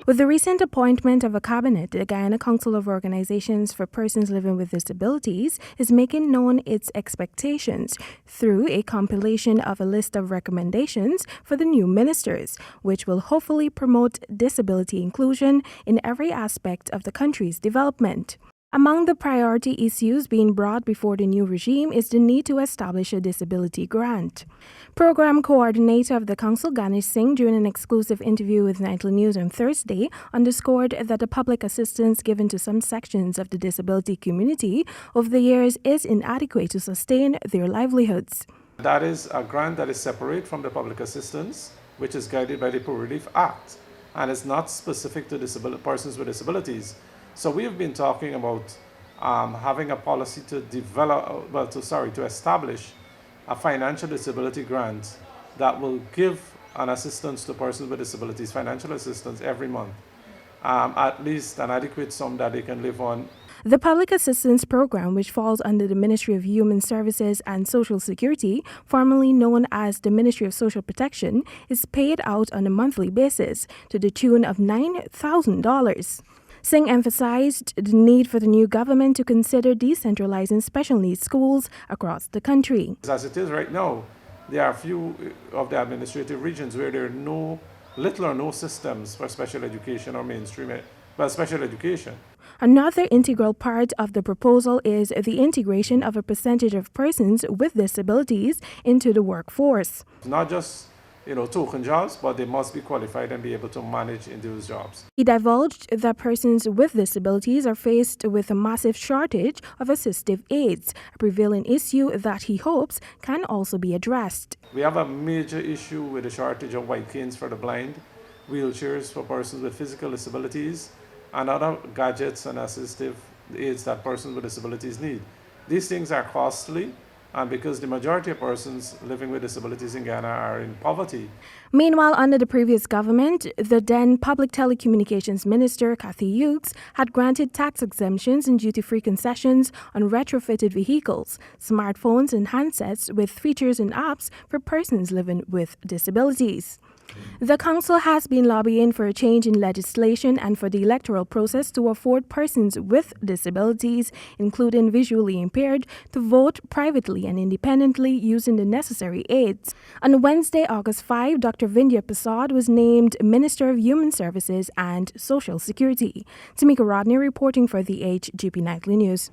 With the recent appointment of a cabinet, the Guyana Council of Organizations for Persons Living with Disabilities is making known its expectations through a compilation of a list of recommendations for the new ministers, which will hopefully promote disability inclusion in every aspect of the country's development. Among the priority issues being brought before the new regime is the need to establish a disability grant. Program coordinator of the council, Ganesh Singh, during an exclusive interview with Nightly News on Thursday, underscored that the public assistance given to some sections of the disability community over the years is inadequate to sustain their livelihoods. That is a grant that is separate from the public assistance, which is guided by the Poor Relief Act, and is not specific to persons with disabilities. So we have been talking about having a policy to to establish a financial disability grant that will give an assistance to persons with disabilities, financial assistance every month, at least an adequate sum that they can live on. The Public Assistance Program, which falls under the Ministry of Human Services and Social Security, formerly known as the Ministry of Social Protection, is paid out on a monthly basis to the tune of $9,000. Singh emphasized the need for the new government to consider decentralizing special needs schools across the country. As it is right now, there are a few of the administrative regions where there are little or no systems for special education or special education. Another integral part of the proposal is the integration of a percentage of persons with disabilities into the workforce. Not just token jobs, but they must be qualified and be able to manage in those jobs. He divulged that persons with disabilities are faced with a massive shortage of assistive aids, a prevailing issue that he hopes can also be addressed. We have a major issue with the shortage of white canes for the blind, wheelchairs for persons with physical disabilities, and other gadgets and assistive aids that persons with disabilities need. These things are costly, and because the majority of persons living with disabilities in Ghana are in poverty. Meanwhile, under the previous government, the then Public Telecommunications Minister, Kathy Hughes, had granted tax exemptions and duty-free concessions on retrofitted vehicles, smartphones and handsets with features and apps for persons living with disabilities. The council has been lobbying for a change in legislation and for the electoral process to afford persons with disabilities, including visually impaired, to vote privately and independently using the necessary aids. On Wednesday, August 5, Dr. Vindya Prasad was named Minister of Human Services and Social Security. Temika Rodney reporting for the HGP Nightly News.